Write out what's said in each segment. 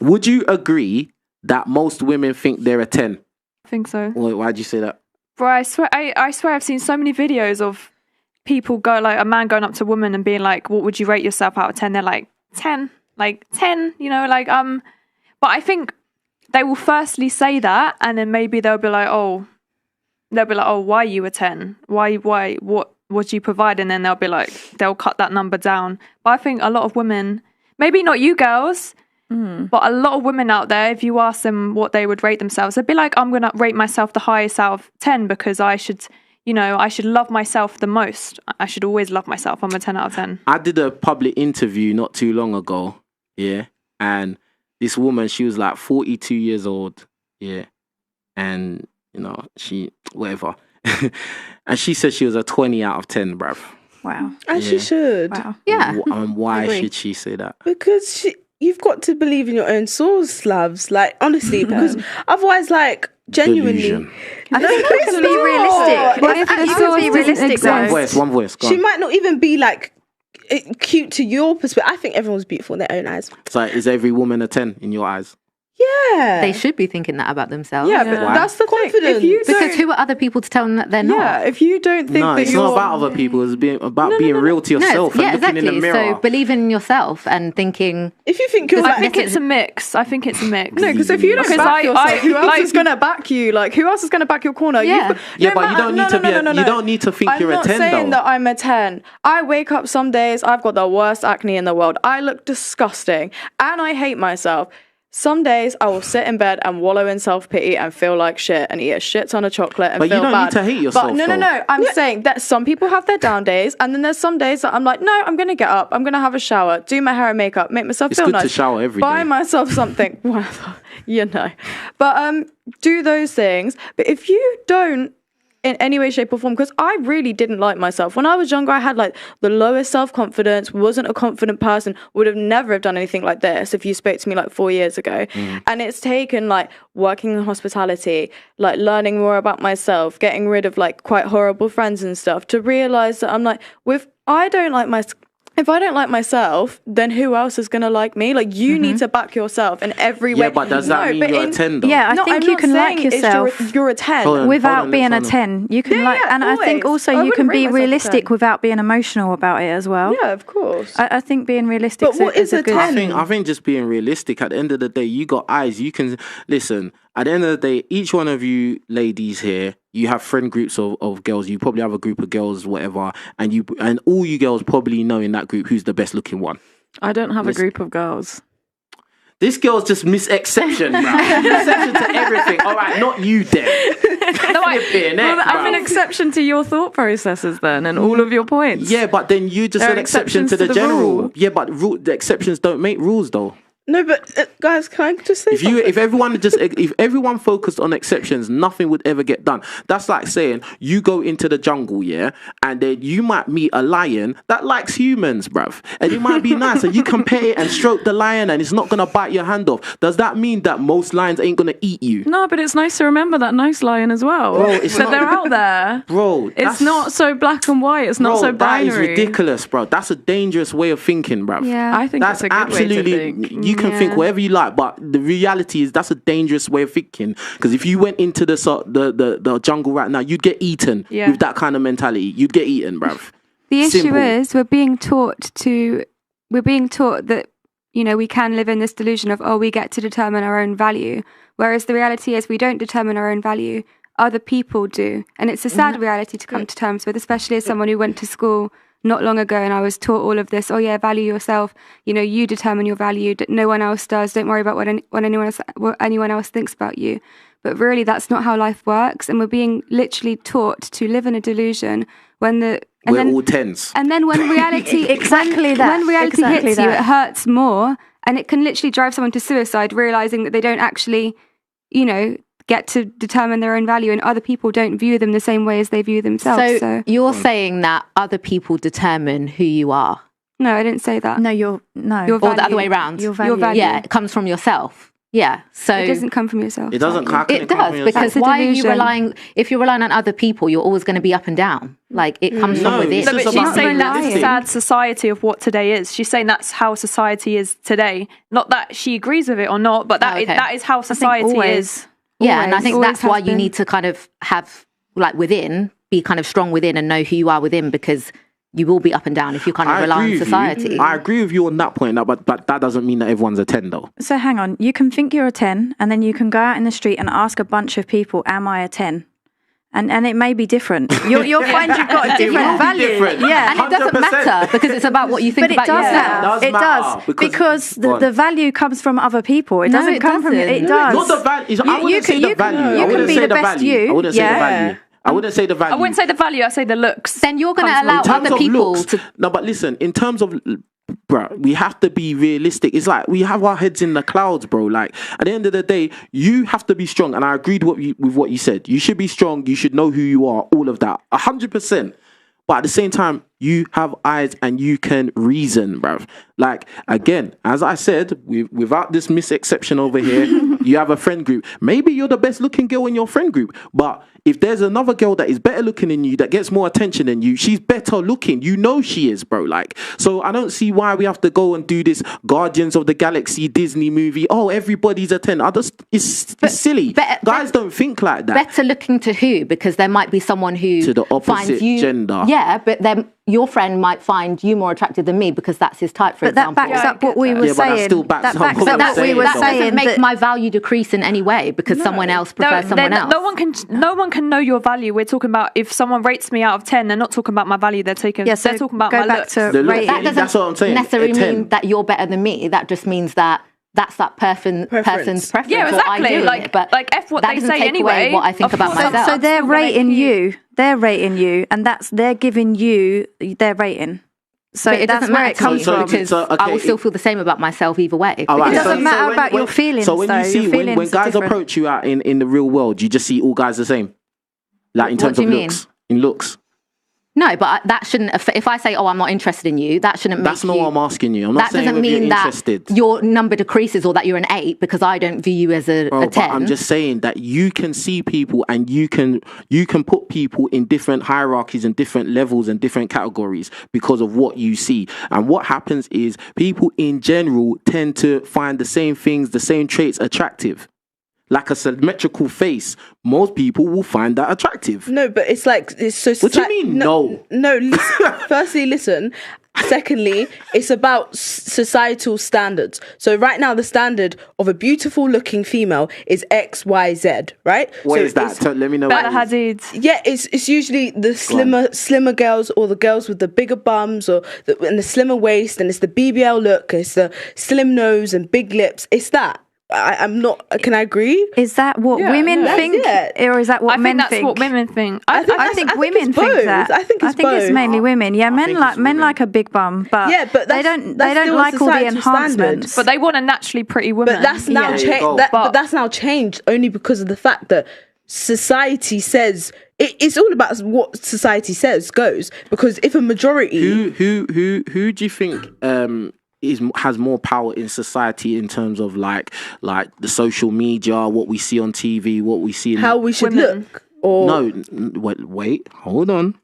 Would you agree that most women think they're a 10? I think so. Why'd you say that? Bro, I swear I've seen so many videos of people go, like, a man going up to a woman and being like, what would you rate yourself out of 10? They're like, 10. Like, 10, you know, like, but I think they will firstly say that, and then maybe they'll be like, why are you a 10? Why, what do you provide? And then they'll cut that number down. But I think a lot of women, maybe not you girls, but a lot of women out there, if you ask them what they would rate themselves, they'd be like, I'm going to rate myself the highest out of 10 because I should love myself the most. I should always love myself. I'm a 10 out of 10. I did a public interview not too long ago, yeah, and this woman, she was like 42 years old, yeah, and, you know, she, whatever, and she said she was a 20 out of 10, bruv. Wow. And she should. Wow. Yeah. And why should she say that? Because you've got to believe in your own source, Slavs. Like, honestly, because otherwise, like, genuinely... Delusion. I think you can be realistic. What if the source be realistic, doesn't One voice. Go She on. might not even be, like, cute to your perspective. I think everyone's beautiful in their own eyes. So is every woman a 10 in your eyes? Yeah. They should be thinking that about themselves. Yeah, Yeah. but Why? that's the thing. Confidence. If you Because don't, who are other people to tell them that they're not? yeah, if you don't think No, that it's you're... not about other people. It's about being real to yourself and looking in the mirror. So believe in yourself and thinking. If you think you're I like... think it's a mix. No, because if you don't Because back yourself, who else like- is going to back you? Like, who else is going to back your corner? Yeah. Yeah, but you don't need to be. You don't need to think you're a 10 though. I'm not saying that I'm a 10. I wake up some days, I've got the worst acne in the world. I look disgusting and I hate myself. Some days I will sit in bed and wallow in self-pity and feel like shit and eat a shit ton of chocolate and But you feel don't bad. need to hate yourself, But no. though. I'm saying that some people have their down days and then there's some days that I'm like, no, I'm going to get up. I'm going to have a shower, do my hair and makeup, make myself It's feel good nice. to shower every buy day. myself something. Well, you know. But do those things. But if you don't in any way, shape or form, because I really didn't like myself. When I was younger, I had like the lowest self-confidence, wasn't a confident person, would have never have done anything like this if you spoke to me like 4 years ago. And it's taken like working in hospitality, like learning more about myself, getting rid of like quite horrible friends and stuff to realize that I'm like, if I don't like myself, then who else is going to like me? Like, you need to back yourself in every way. Yeah, but does that mean you're a 10 though? Yeah, I think you can like yourself You're a 10. Hold on, without being a hold on. 10. You can and I think always. also I you can wouldn't be rate myself a realistic 10. without being emotional about it as well. Yeah, of course. I think being realistic But what is a a good 10? I think just being realistic. At the end of the day, you got eyes. You can listen. At the end of the day, each one of you ladies here, you have friend groups of girls. You probably have a group of girls, whatever, and all you girls probably know in that group who's the best looking one. I don't have a group of girls. This girl's just exception, bro. Exception to everything. All right, not you, then. I'm an exception to your thought processes then and all of your points. Yeah, but then you just There an are exception to exceptions to the the general. rule. Yeah, but the exceptions don't make rules, though. No, but guys, can I just say something? If everyone focused on exceptions, nothing would ever get done. That's like saying you go into the jungle, yeah, and then you might meet a lion that likes humans, bruv, and it might be nice, and you can pet it and stroke the lion, and it's not gonna bite your hand off. Does that mean that most lions ain't gonna eat you? No, but it's nice to remember that nice lion as well. Bro, it's that not- they're out there. Bro, It's not so black and white. It's not so that binary. is ridiculous, bro. That's a dangerous way of thinking, bruv. Yeah. I think That's it's a good way absolutely. to think. You can think whatever you like, but the reality is that's a dangerous way of thinking. Because if you went into the jungle right now, you'd get eaten with that kind of mentality. You'd get eaten, bruv. The issue Simple. is we're being taught that, you know, we can live in this delusion of, we get to determine our own value. Whereas the reality is we don't determine our own value. Other people do. And it's a sad reality to come to terms with, especially as someone who went to school not long ago and I was taught all of this. Value yourself. You know, you determine your value. No one else does. Don't worry about what anyone else thinks about you. But really, that's not how life works. And we're being literally taught to live in a delusion when We're all tens. and then when reality Exactly that. when reality Exactly hits you, that. it hurts more, and it can literally drive someone to suicide, realizing that they don't actually, you know, get to determine their own value, and other people don't view them the same way as they view themselves. So You're saying that other people determine who you are? no, I didn't say that. No, Your Or the other value. way around? Your value. Yeah, it comes from yourself. Yeah. So It doesn't come from yourself. It doesn't. slightly. How can it come does from because yourself? That's a why are you delusion. relying? If you're relying on other people, you're always going to be up and down. Like it comes No, from within. it's No, but just she's about saying that's the realistic. sad society of what today is. She's saying that's how society is today. Not that she agrees with it or not, but Oh, okay. that is how I think society always. is. Yeah, and I Always, think always that's why has you been. need to kind of have like within, be kind of strong within and know who you are within, because you will be up and down if you kind of rely on with society. you. I agree with you on that point, but that doesn't mean that everyone's a 10 though. So hang on, you can think you're a 10 and then you can go out in the street and ask a bunch of people, am I a 10? And it may be different. You'll find you've got a different will be value. different. Yeah. And it doesn't 100%. matter because it's about what you think But it about does yourself. matter. Does It matter, does because go on. the value comes from other people. It No, doesn't it come from you. doesn't. It does. Not the value. I wouldn't say the value. I You can wouldn't be say the the best value. you. I wouldn't say the Yeah. value. I wouldn't say the value. I wouldn't say the value. I say the looks. Then you're going to Comes allow In terms other of people looks, to. no, but listen, in terms of, bro, we have to be realistic. It's like we have our heads in the clouds, bro. Like at the end of the day, you have to be strong. And I agreed with what you said. You should be strong. You should know who you are. All of that, 100%. But at the same time, you have eyes and you can reason, bruv. Like, again, as I said, without this misexception over here, you have a friend group. Maybe you're the best looking girl in your friend group. But if there's another girl that is better looking than you, that gets more attention than you, she's better looking. You know she is, bro. Like, so I don't see why we have to go and do this Guardians of the Galaxy Disney movie. Oh, everybody's a 10. It's silly. Guys don't think like that. Better looking to who? Because there might be someone who To the opposite finds you, gender. Yeah, but then your friend might find you more attractive than me because that's his type, for But that example. backs up what we were Yeah, but that saying. still backs That up backs what up we're what we saying, were though. that doesn't saying. make that- my value decrease in any way because someone else prefers someone else. No one can know your value. We're talking about if someone rates me out of 10, they're not talking about my value. They're Yeah, so they're talking about go my back looks. to The look- rating. That doesn't That's what I'm saying. necessarily A 10. mean that you're better than me. That just means that that's that person's preference. Yeah, or exactly. ideal, Like- but like F what that they doesn't say take anyway. away what I think Of about course. myself. So they're Still gonna make rating you- they're rating you, and they're giving you their rating. So But it that's doesn't where matter it to me comes So- from. because so, okay, I will still feel the same about myself either way. All right, It doesn't so matter when- about your when- feelings, So when though. you see Your when feelings are guys different. approach you out in the real world, you just see all guys the same, like in What terms do of you mean? looks. In looks, No, but that shouldn't. If I say, "Oh, I'm not interested in you," that shouldn't that's make not you. what I'm asking you. I'm not That saying doesn't if you're mean that interested. your number decreases or that you're an 8 because I don't view you as a Bro, 10. but I'm just saying that you can see people and you can put people in different hierarchies and different levels and different categories because of what you see. And what happens is people in general tend to find the same things, the same traits attractive. Like a symmetrical face, most people will find that attractive. No, but it's like it's so. What do you mean, no? No. Listen, firstly, listen. Secondly, it's about societal standards. So right now, the standard of a beautiful-looking female is X, Y, Z. Right? What so is that? it's- Let me know. Bella what it is. Hadid. Yeah, it's usually the slimmer girls or the girls with the bigger bums and the slimmer waist, and it's the BBL look, it's the slim nose and big lips. It's that. I'm not. Can I agree? Is that what Yeah, women no. think, That's or is that what I men think that's think? what women think. I think women it's think both. that. I think it's both. mainly women. Yeah, men think like it's men women. like a big bum, but Yeah, but they that's- don't that's still a like all the societal standard. enhancements. But they want a naturally pretty woman. But that's now There you changed. go. But But- that's now changed only because of the fact that society says it's all about what society says goes. Because if a majority, Who do you think has more power in society in terms of like the social media, what we see on TV, what we see in how we should Women. look, or wait, hold on.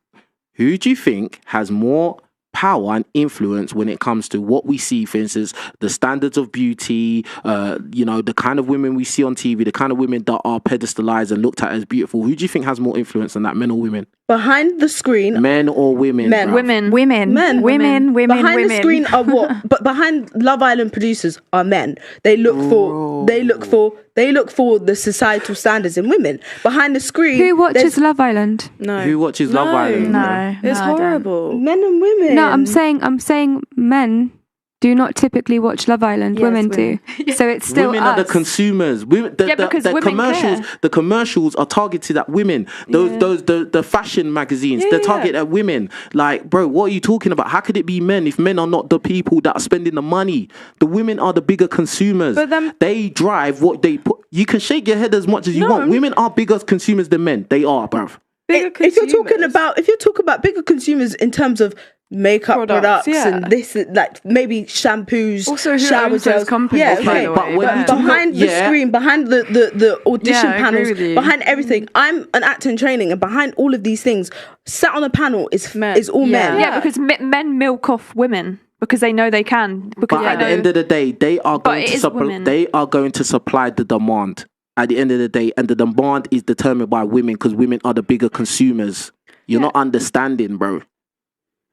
Who do you think has more power and influence when it comes to what we see, for instance, the standards of beauty, the kind of women we see on TV, the kind of women that are pedestalized and looked at as beautiful? Who do you think has more influence than that, men or women? behind the screen, Men or women? Men. bruv? women. women, Men. women, behind women. the screen are what? But behind Love Island producers are men. They look for the societal standards in women. Behind the screen, Who watches there's- Love Island? No, Who watches Love Island? No, It's no, I don't. horrible. men and women. No, I'm saying men do not typically watch Love Island. Yes, women do. So it's still Women us. are the consumers. Women, because the women commercials, care. the commercials are targeted at women. The fashion magazines, they're targeted at women. Like, bro, what are you talking about? How could it be men if men are not the people that are spending the money? The women are the bigger consumers. But then- they drive what they put. You can shake your head as much as you want. Women are bigger consumers than men. They are, bruv. If you're talking about bigger consumers in terms of makeup products yeah. and this, like maybe shampoos, Also, who shower owns those gels. companies, Yeah, by okay. the way? But when Yeah. you do Behind the screen, behind the audition Yeah, I agree panels, with you. behind everything. I'm an actor in training, and behind all of these things, sat on a panel is all men. Yeah, because men milk off women because they know they can. Because But at the end of the day, they are going it to is supply. women. They are going to supply the demand. At the end of the day, and the demand is determined by women because women are the bigger consumers. You're not understanding, bro.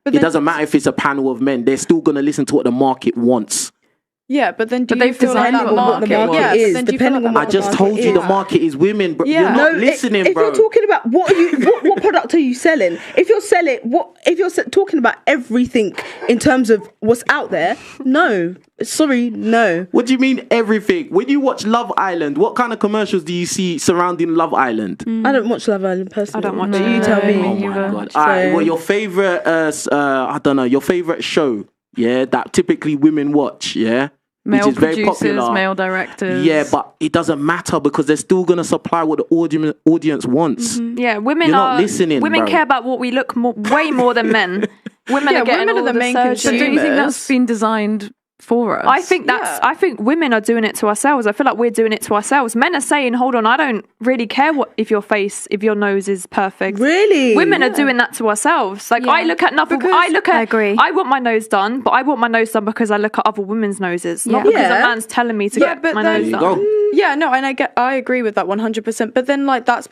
But It then- doesn't matter if it's a panel of men; they're still gonna listen to what the market wants. Yeah, but then do But you they've feel like designed that what the market? market Yeah, is, but then do you feel depending like on that I what just market told you is. the market is women, bro. Yeah. You're not No, listening, if bro. you're talking about what product are you selling? If you're selling talking about everything in terms of what's out there, no. Sorry, no. What do you mean everything? When you watch Love Island, what kind of commercials do you see surrounding Love Island? I don't watch Love Island personally. I don't watch but it. you tell me. Oh my god! All right, well, your favorite, I don't know, your favorite show, yeah, that typically women watch, yeah, Male which is very producers, popular. male directors. Yeah, but it doesn't matter because they're still gonna supply what the audience wants. yeah, women You're not are listening, women bro. care about what we look way more than men. Women Yeah, are getting women are all the main surgery. So do you think that's consumers. been designed for us? I think I think women are doing it to ourselves. I feel like we're doing it to ourselves. Men are saying, "Hold on, I don't really care if your nose is perfect." Really? Women are doing that to ourselves. Like I look at nothing. I look at. I agree. I want my nose done, but I want my nose done because I look at other women's noses, not because Yeah. a man's telling me to Yeah, get but my then- nose There done. you go. Yeah, no, and I agree with that 100%. But then, like, that's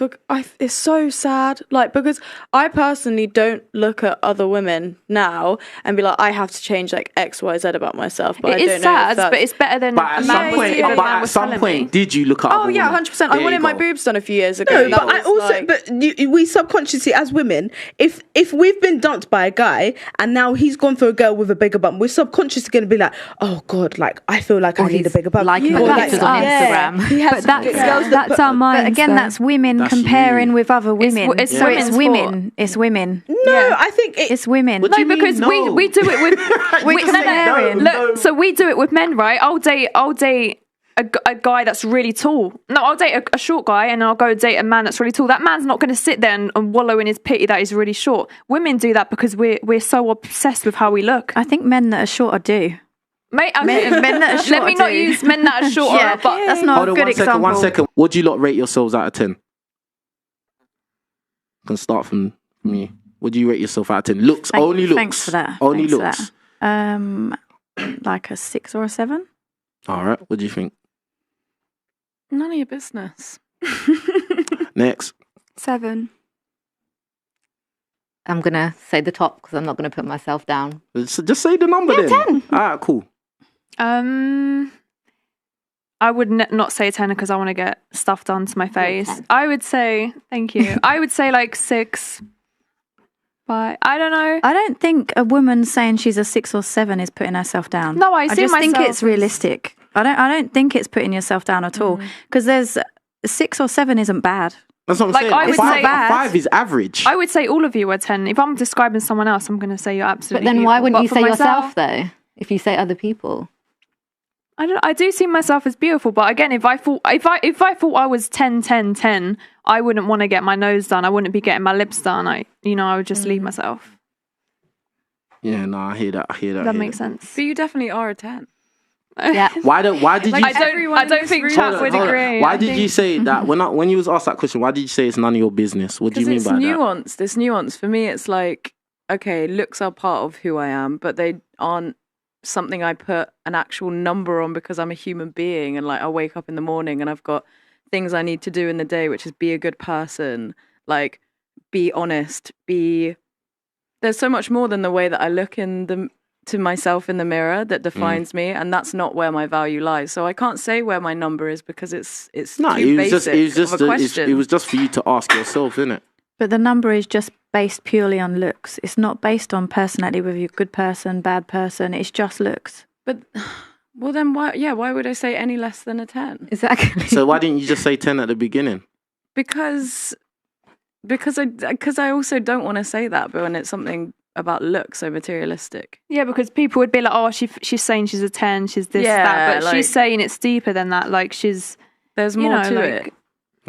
it's so sad. Like, because I personally don't look at other women now and be like, I have to change like X, Y, Z about myself. But It I is don't know if sad, that's... but it's better than But a at man some was point, if a but man at was some telling point, me. did you look at? Oh other yeah, women? 100%. I There wanted you my go. boobs done a few years ago. No, That but I was, also, like- but we subconsciously as women, if we've been dumped by a guy and now he's gone for a girl with a bigger bum, we're subconsciously going to be like, oh god, like I feel like I need a bigger bum. liking Or the like, pictures on Instagram. he has But that's girls that that's put- our minds. But again, though. that's women That's comparing you. with other women. it's so it's women's women. It's women. No, I think It's women. What do you mean, because no? we do it with We're comparing. Look, so we do it with men, right? I'll date a guy that's really tall. No, I'll date a short guy and I'll go date a man that's really tall. That man's not going to sit there and wallow in his pity that he's really short. Women do that because we're so obsessed with how we look. I think men that are shorter do. Mate, Men that are let shorter me not do. use men that are shorter, Yeah, but that's not Hold a on, good 1 second, example. 1 second. What do you lot rate yourselves out of 10? Can start from me. What do you rate yourself out of 10? Looks, only looks. Thanks for that. Only Thanks for looks. that. Like a 6 or a 7. All right. What do you think? None of your business. Next. 7. I'm gonna say the top because I'm not gonna put myself down. Just say the number then. 10. All right, cool. I would not say 10 because I want to get stuff done to my face. 10. I would say, thank you. I would say like 6. But I don't know. I don't think a woman saying she's a 6 or 7 is putting herself down. No, I see just think myself it's as- realistic. I don't think it's putting yourself down at all because there's 6 or 7 isn't bad. That's what I'm Like, saying. I A would five, say- a 5 is average. I would say all of you are 10. If I'm describing someone else, I'm going to say you're But absolutely then why beautiful. wouldn't But you for say myself, yourself though? If you say other people. I do see myself as beautiful, but again, if I thought I was 10, 10, 10, I wouldn't want to get my nose done. I wouldn't be getting my lips done. I would just leave myself. Yeah, no, I hear that. That makes sense. But you definitely are a 10. Yeah. Why did you? I don't think Hold Chap on, would Hold on. agree. Why I did think- you say that when you was asked that question? Why did you say it's none of your business? What do you mean Because by it's that? nuanced. It's nuanced. For me, it's like, okay, looks are part of who I am, but they aren't something I put an actual number on because I'm a human being and like I wake up in the morning and I've got things I need to do in the day, which is be a good person, like be honest, there's so much more than the way that I look to myself in the mirror that defines me, and that's not where my value lies. So I can't say where my number is because it's No, too it was basic just of a question. it was just for you to ask yourself, innit? But the number is just based purely on looks. It's not based on personality, whether you're a good person, bad person. It's just looks. But well, then why? Yeah, why would I say any less than a 10? Exactly. So why didn't you just say 10 at the beginning? Because I also don't want to say that, but when it's something about looks so materialistic. Yeah, because people would be like, "Oh, she's saying she's a 10, she's this, Yeah, that," but like- she's saying it's deeper than that. Like she's, There's you more know, to like, it.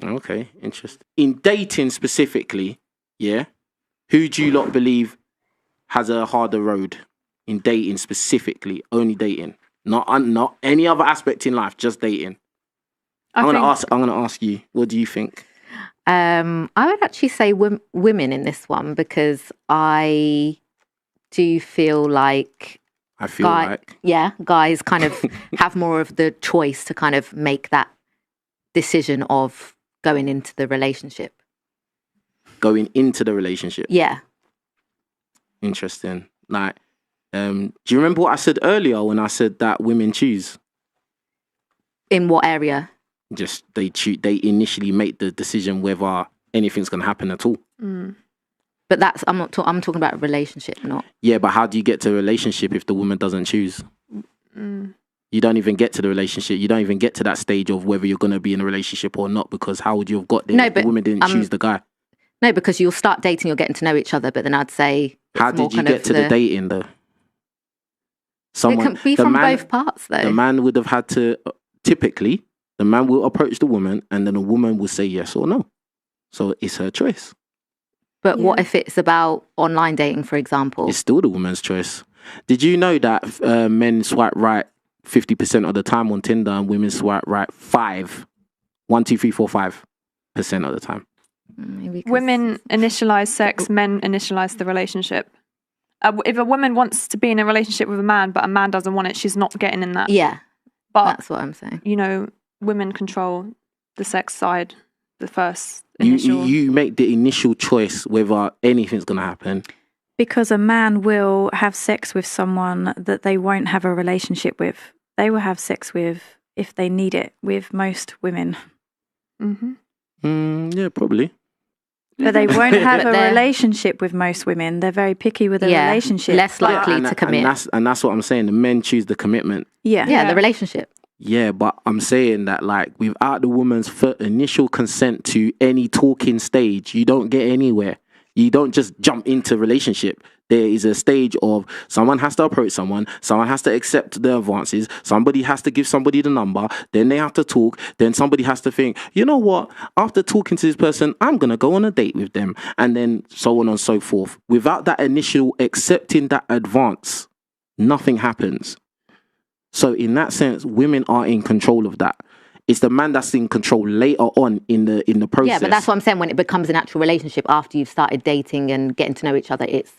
Okay, interesting. In dating specifically, yeah, who do you lot believe has a harder road in dating specifically? Only dating, not any other aspect in life, just dating. I'm gonna ask you. What do you think? I would actually say women in this one, because I do feel like guys kind of have more of the choice to kind of make that decision of going into the relationship. Going into the relationship. Yeah. Interesting. Like, do you remember what I said earlier when I said that women choose? In what area? Just they initially make the decision whether anything's going to happen at all. But that's I'm talking about a relationship, not. Yeah, but how do you get to a relationship if the woman doesn't choose? You don't even get to the relationship. You don't even get to that stage of whether you're going to be in a relationship or not, because how would you have got there if the woman didn't choose the guy? No, because you'll start dating, you're getting to know each other, but then I'd say... How did you get to the dating, though? It can be from both parts, though. The man would have had to... Typically, the man will approach the woman, and then the woman will say yes or no. So it's her choice. But what if it's about online dating, for example? It's still the woman's choice. Did you know that men swipe right 50% of the time on Tinder, and women swipe right 5% of the time? Women initialize sex, men initialize the relationship. If a woman wants to be in a relationship with a man, but a man doesn't want it, she's not getting in that. Yeah, but that's what I'm saying. You know, women control the sex side, the first initial. You make the initial choice whether anything's going to happen. Because a man will have sex with someone that they won't have a relationship with. They will have sex with, if they need it, with most women. Yeah, probably. But they won't have a relationship with most women. They're very picky with a relationship. Less likely to commit. And that's what I'm saying. The men choose the commitment. Yeah, the relationship. Yeah, but I'm saying that, like, without the woman's initial consent to any talking stage, you don't get anywhere. You don't just jump into relationship. There is a stage of someone has to approach someone has to accept the advances, somebody has to give somebody the number, then they have to talk, then somebody has to think, you know what, after talking to this person, I'm going to go on a date with them, and then so on and so forth. Without that initial accepting that advance, nothing happens. So in that sense, women are in control of that. It's the man that's in control later on in the process. Yeah, but that's what I'm saying. When it becomes an actual relationship, after you've started dating and getting to know each other, it's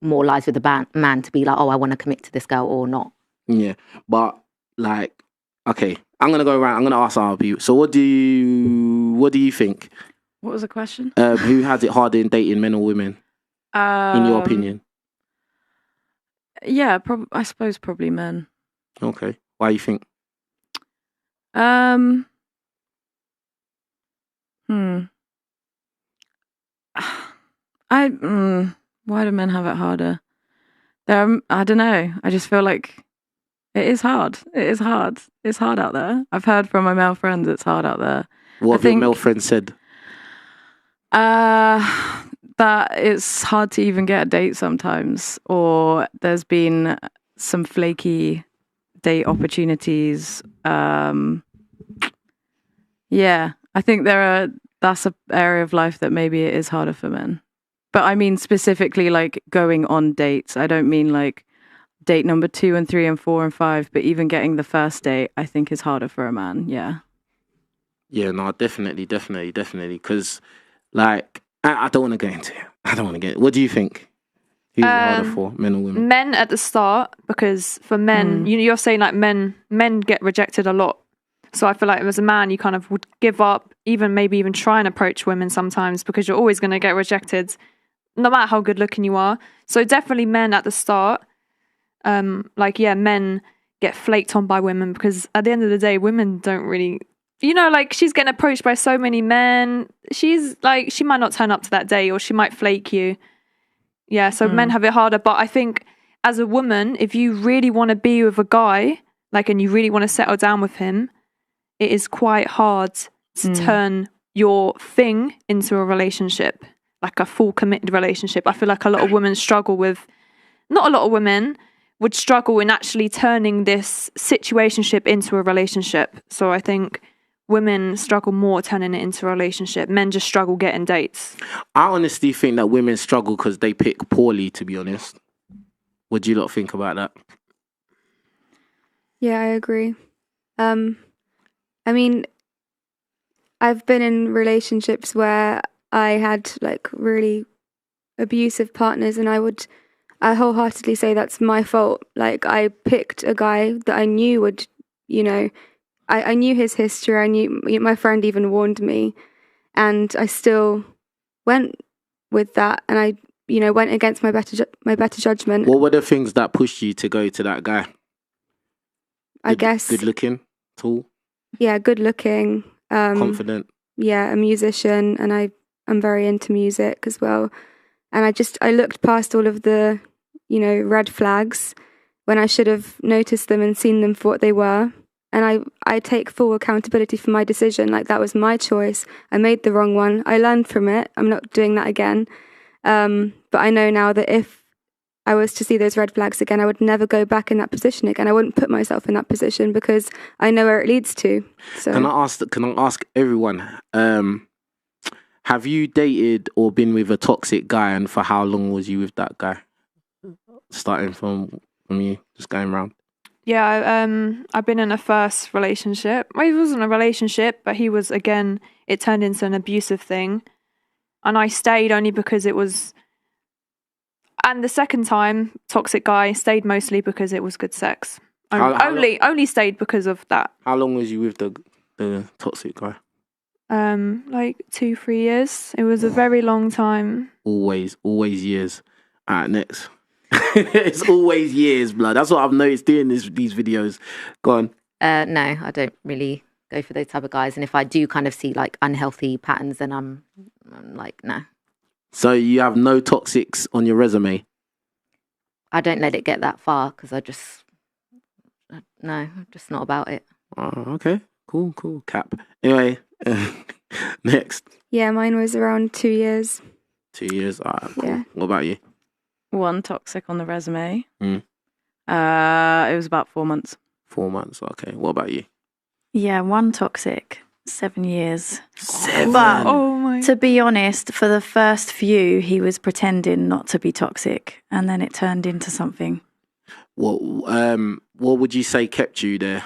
more lies with the man to be like, oh, I want to commit to this girl or not. Yeah, but like, okay, I'm gonna go around. I'm gonna ask other people. So what do you think? What was the question? Who has it harder in dating, men or women? In your opinion? Yeah, I suppose probably men. Okay, why do you think? Why do men have it harder? I don't know. I just feel like it is hard. It's hard out there. I've heard from my male friends it's hard out there. What have your male friends said? That it's hard to even get a date sometimes, or there's been some flaky date opportunities. Yeah, I think that's an area of life that maybe it is harder for men. But I mean specifically like going on dates. I don't mean like date number 2 and 3 and 4 and 5, but even getting the first date, I think is harder for a man. Yeah. Yeah, no, definitely. Because like, I don't want to get into it. What do you think? Who's it harder for, men or women? Men at the start, because for men, you're saying like men get rejected a lot. So I feel like as a man, you kind of would give up, maybe even try and approach women sometimes, because you're always going to get rejected, no matter how good looking you are. So definitely men at the start. Men get flaked on by women, because at the end of the day, women don't really, like she's getting approached by so many men. She's like, she might not turn up to that day, or she might flake you. Yeah, so men have it harder. But I think as a woman, if you really want to be with a guy, and you really want to settle down with him, it is quite hard to turn your thing into a relationship, like a full committed relationship. I feel like a lot of women not a lot of women would struggle in actually turning this situationship into a relationship. So I think women struggle more turning it into a relationship. Men just struggle getting dates. I honestly think that women struggle because they pick poorly, to be honest. What do you lot think about that? Yeah, I agree. I mean, I've been in relationships where I had like really abusive partners, and I wholeheartedly say that's my fault. Like, I picked a guy that I knew would, you know, I knew his history. I knew, my friend even warned me, and I still went with that, and I, you know, went against my better judgment. What were the things that pushed you to go to that guy? I guess good looking, tall, yeah, good looking, confident. Yeah, a musician, and I'm very into music as well. And I looked past all of the, you know, red flags when I should have noticed them and seen them for what they were. And I take full accountability for my decision. Like, that was my choice. I made the wrong one. I learned from it. I'm not doing that again. But I know now that if I was to see those red flags again, I would never go back in that position again. I wouldn't put myself in that position because I know where it leads to. So Can I ask everyone, have you dated or been with a toxic guy, and for how long was you with that guy? Starting from you, just going round. Yeah, I've been in a first relationship. Well, it wasn't a relationship, but he was, again, it turned into an abusive thing. And I stayed only because it was... And the second time, toxic guy, stayed mostly because it was good sex. Only stayed because of that. How long was you with the toxic guy? Like 2-3 years. It was a very long time. Always years. Alright, next. It's always years, blood. That's what I've noticed doing these videos. Go on. No, I don't really go for those type of guys. And if I do kind of see like unhealthy patterns, then I'm like, no. So you have no toxics on your resume? I don't let it get that far because I'm just not about it. Oh, okay. Cool. Cap. Anyway, next. yeah, mine was around 2 years. 2 years. All right. Cool. Yeah. What about you? One toxic on the resume. Mm. It was about 4 months. 4 months. Okay. What about you? Yeah, one toxic, 7 years. 7. But my... to be honest, for the first few, he was pretending not to be toxic, and then it turned into something. What would you say kept you there?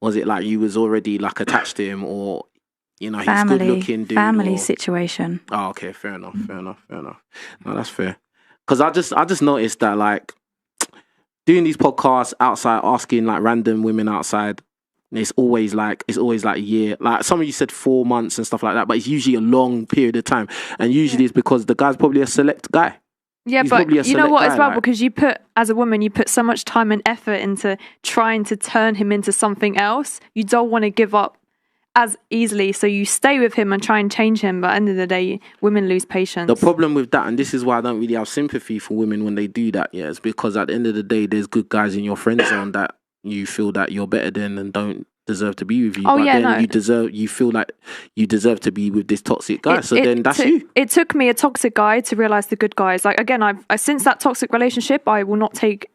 Was it like you was already like attached to him, or you know, he's good looking dude? Family situation. Oh, okay, fair enough. No, that's fair. Because I just noticed that, like, doing these podcasts outside, asking like random women outside, it's always like a year. Like some of you said 4 months and stuff like that, but it's usually a long period of time, and usually it's because the guy's probably a select guy. Yeah, He's but you know what, as well, like, because as a woman, you put so much time and effort into trying to turn him into something else. You don't want to give up as easily, so you stay with him and try and change him, but at the end of the day, women lose patience. The problem with that, and this is why I don't really have sympathy for women when they do that, yeah, is because at the end of the day, there's good guys in your friend zone that you feel that you're better than and don't deserve to be with you. Oh, but yeah, then no. you feel like you deserve to be with this toxic guy. Then that's you. It took me a toxic guy to realize the good guys. Like, again, I since that toxic relationship, I will not take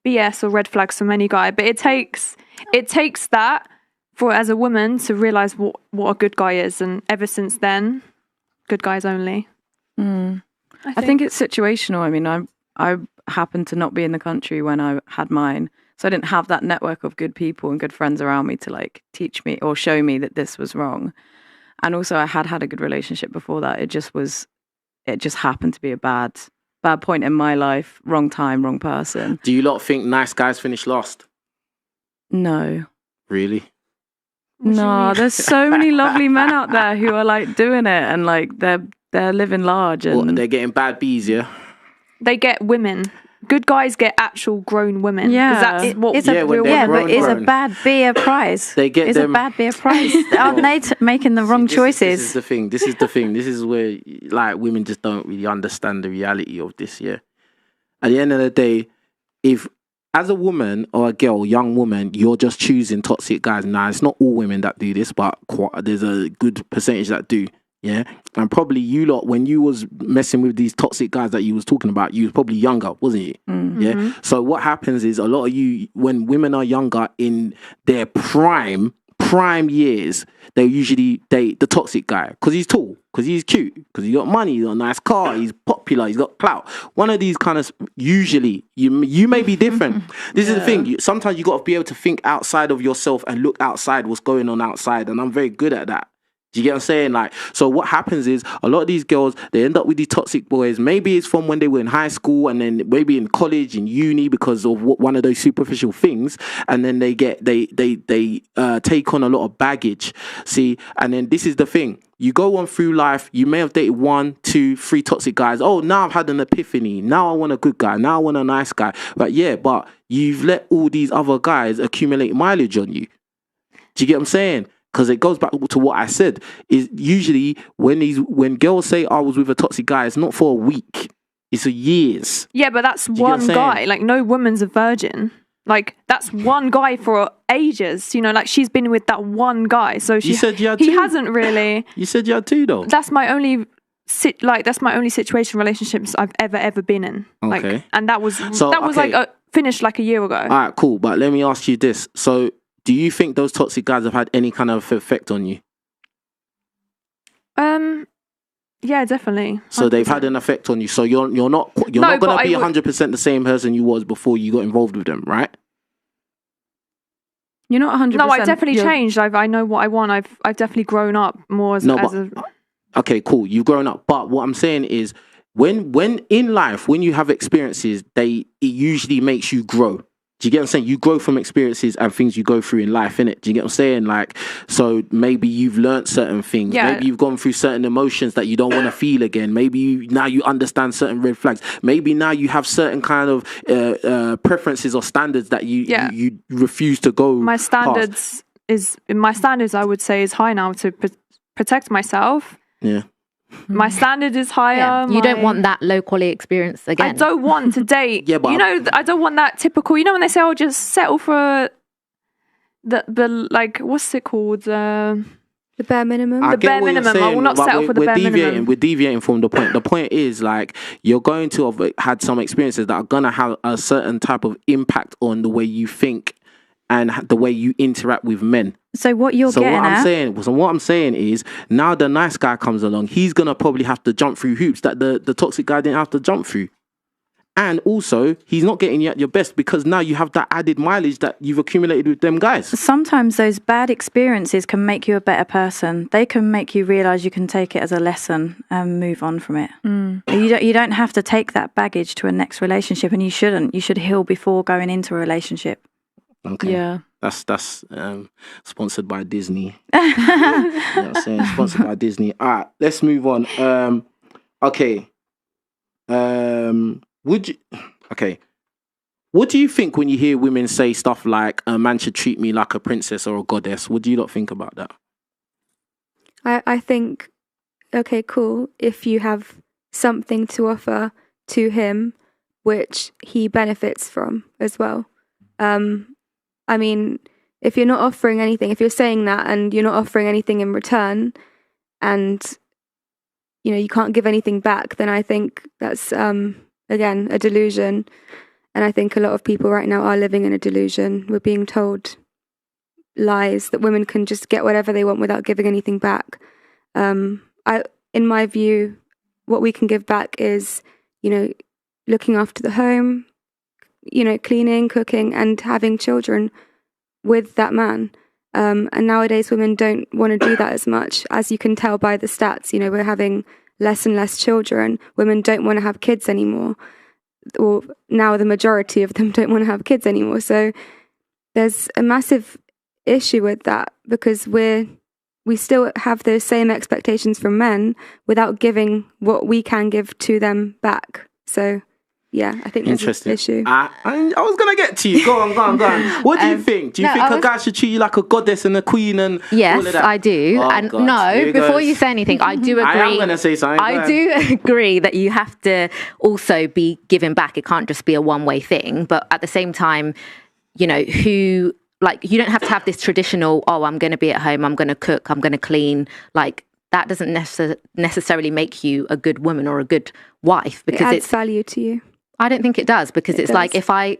BS or red flags from any guy, but it takes that for, as a woman, to realize what a good guy is, and ever since then, good guys only. I think it's situational. I mean, I happened to not be in the country when I had mine, so I didn't have that network of good people and good friends around me to like teach me or show me that this was wrong. And also, I had a good relationship before that. It just happened to be a bad point in my life. Wrong time, wrong person. Do you lot think nice guys finish last? No. Really? No, there's so many lovely men out there who are like doing it, and like they're living large, and What, they're getting bad bees, yeah? They get women. Good guys get actual grown women. Yeah. 'Cause that's what It's Yeah, when a, they're yeah, grown, but is a grown. bad beer prize? They get Is them. a bad beer prize? Aren't they making the wrong choices? This is the thing. This is where like women just don't really understand the reality of this. Yeah. At the end of the day, if as a woman or a girl, young woman, you're just choosing toxic guys. Now, it's not all women that do this, but there's a good percentage that do. Yeah. And probably you lot, when you was messing with these toxic guys that you was talking about, you was probably younger, wasn't you? Yeah. So what happens is a lot of you, when women are younger in their prime, prime years, they usually date the toxic guy because he's tall, because he's cute, because he's got money, he's got a nice car, he's popular, he's got clout. One of these kind of, usually, you may be different. This is the thing. Sometimes you got to be able to think outside of yourself and look outside what's going on outside. And I'm very good at that. Do you get what I'm saying? Like, so what happens is a lot of these girls, they end up with these toxic boys. Maybe it's from when they were in high school and then maybe in college, in uni, because of one of those superficial things. And then they take on a lot of baggage. See, and then this is the thing. You go on through life, you may have dated 1, 2, 3 toxic guys. Oh, now I've had an epiphany. Now I want a good guy. Now I want a nice guy. But you've let all these other guys accumulate mileage on you. Do you get what I'm saying? Because it goes back to what I said. Is usually when girls say I was with a toxic guy, it's not for a week. It's for years. Yeah, but that's one guy. Like, no woman's a virgin. Like, that's one guy for ages. You know, like, she's been with that one guy. So you said you had 2? He hasn't really. You said you had 2 though. That's my only situation relationships I've ever been in. Okay. Like, and that was finished like a year ago. All right, cool. But let me ask you this. So, do you think those toxic guys have had any kind of effect on you? Yeah, definitely. 100%. So they've had an effect on you. So you're not going to be 100% the same person you was before you got involved with them, right? You're not 100%. No, I've definitely changed. I know what I want. I've definitely grown up more Okay, cool. You've grown up. But what I'm saying is, when in life, when you have experiences, it usually makes you grow. Do you get what I'm saying? You grow from experiences and things you go through in life, innit? Do you get what I'm saying? Like, so maybe you've learnt certain things. Yeah. Maybe you've gone through certain emotions that you don't want to feel again. Maybe now you understand certain red flags. Maybe now you have certain kind of preferences or standards that you refuse to go My standards, I would say, is high now to protect myself. Yeah. My standard is higher. Yeah. You don't want that low quality experience again. I don't want to date. But I don't want that typical. You know when they say, "Oh, just settle for the like, what's it called? The bare minimum." The bare minimum. I will not settle for the bare minimum. We're deviating from the point. The point is, like, you're going to have had some experiences that are gonna have a certain type of impact on the way you think and the way you interact with men. So what I'm saying is, now the nice guy comes along, he's gonna probably have to jump through hoops that the toxic guy didn't have to jump through. And also, he's not getting you at your best because now you have that added mileage that you've accumulated with them guys. Sometimes those bad experiences can make you a better person. They can make you realise you can take it as a lesson and move on from it. You don't have to take that baggage to a next relationship, and you shouldn't. You should heal before going into a relationship. Okay. Yeah. That's sponsored by Disney. You know what I'm saying? Sponsored by Disney. All right, let's move on. Okay. What do you think when you hear women say stuff like a man should treat me like a princess or a goddess? What do you not think about that? I think, okay, cool. If you have something to offer to him, which he benefits from as well. I mean, if you're not offering anything, if you're saying that and you're not offering anything in return, and you can't give anything back, then I think that's again a delusion. And I think a lot of people right now are living in a delusion. We're being told lies that women can just get whatever they want without giving anything back. In my view, what we can give back is, looking after the home, cleaning, cooking, and having children with that man. And nowadays women don't want to do that as much, as you can tell by the stats. We're having less and less children. Women don't want to have kids anymore. Or now the majority of them don't want to have kids anymore. So there's a massive issue with that, because we still have those same expectations from men without giving what we can give to them back. So yeah, I think there's an issue. I was going to get to you. Go on. What do you think? Do you think a guy should treat you like a goddess and a queen and yes, all of that? I do. Oh, and God. no, before you say anything, I do agree. I am going to say something. I do agree that you have to also be giving back. It can't just be a one-way thing. But at the same time, you don't have to have this traditional, I'm going to be at home, I'm going to cook, I'm going to clean. Like, that doesn't necessarily make you a good woman or a good wife, because it adds value to you. I don't think it does, because it's like if I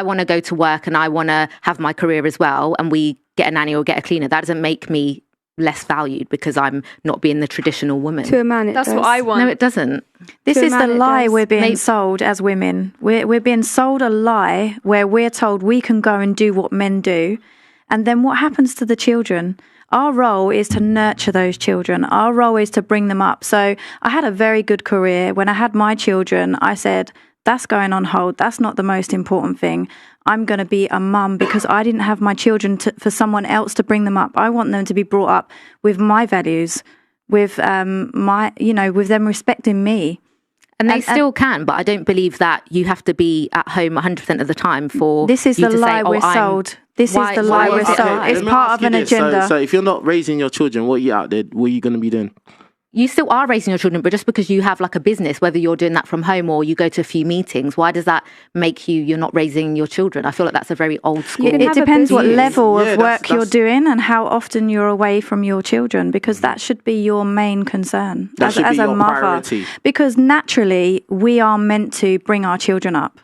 want to go to work and I want to have my career as well, and we get a nanny or get a cleaner. That doesn't make me less valued because I'm not being the traditional woman. To a man, That's does. what I want. No, it doesn't. This To a is the man it lie does. we're being sold as women. We're being sold a lie where we're told we can go and do what men do. And then what happens to the children? Our role is to nurture those children. Our role is to bring them up. So I had a very good career. When I had my children, I said, that's going on hold. That's not the most important thing. I'm going to be a mum because I didn't have my children for someone else to bring them up. I want them to be brought up with my values, with with them respecting me. And they still can, but I don't believe that you have to be at home 100% of the time for This is you the to lie say, we're sold. This is the lie we're sold. It's let me part ask of an you this. agenda. So if you're not raising your children, what are you out there? What are you going to be doing? You still are raising your children, but just because you have like a business, whether you're doing that from home or you go to a few meetings, why does that make you're not raising your children? I feel like that's a very old school. can It have a depends what business. level Yeah, of that's- work you're doing and how often you're away from your children, because that should be your main concern That should as be a your mother. priority. Because naturally, we are meant to bring our children up.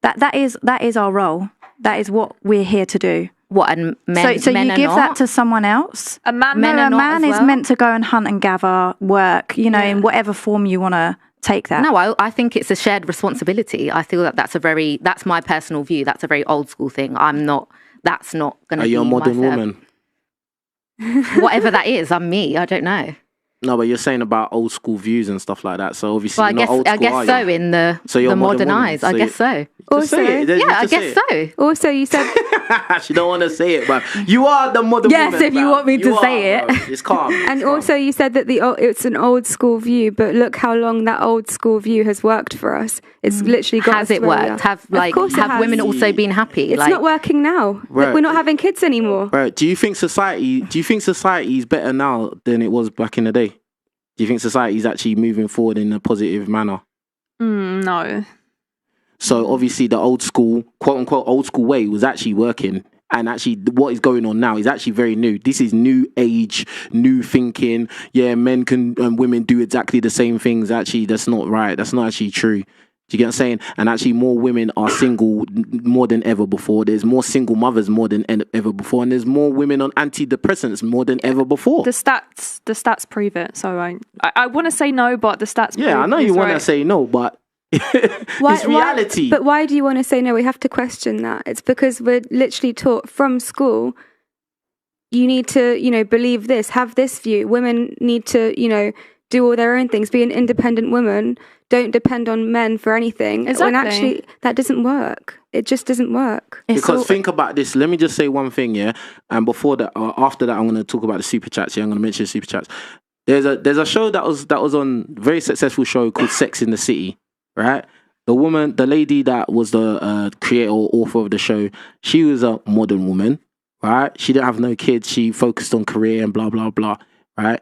That is our role. That is what we're here to do. What, and men, So men you are give not? that to someone else. A man, Men No, are a not man as is well? meant to go and hunt and gather, work, in whatever form you want to take that. No, I think it's a shared responsibility. I feel that that's my personal view. That's a very old school thing. That's not going to Are be you a modern myself. woman? Whatever that is, I'm me. I don't know. No, but you're saying about old school views and stuff like that. So obviously, Well, you're not old school, I guess are so you? in the So you're a modern modern woman. eyes. So I you- guess so. Just say it. Just Yeah, I say guess it. so. Also, you said She don't want to say it, but you are the modern Yes, woman. if you bruv. want me to say it. bruv. It's calm. And also, you said that it's an old school view, but look how long that old school view has worked for us. It's literally got Has us it where we worked? are. Of course it Have has. women also been happy? It's not working now. Right. Like, we're not having kids anymore. Right. Do you think society is better now than it was back in the day? Do you think society is actually moving forward in a positive manner? No. So obviously the old school, quote unquote, old school way was actually working. And actually what is going on now is actually very new. This is new age, new thinking. Yeah, men can and women do exactly the same things. Actually, that's not right. That's not actually true. Do you get what I'm saying? And actually more women are single more than ever before. There's more single mothers more than ever before. And there's more women on antidepressants more than ever before. The stats prove it. So I want to say no, but the stats prove Yeah, I know it's you want to right. say no, but it's reality. But why do you want to say no? We have to question that. It's because we're literally taught from school, you need to, believe this, have this view. Women need to, do all their own things, be an independent woman, don't depend on men for anything. When Exactly. actually, that doesn't work. It just doesn't work. Because think about this. Let me just say one thing, yeah. And before that, after that, I'm going to talk about the super chats. Yeah, I'm going to mention super chats. There's a show that was on, very successful show called Sex in the City, right? The lady that was the creator or author of the show, she was a modern woman, right? She didn't have no kids. She focused on career and blah blah blah, right?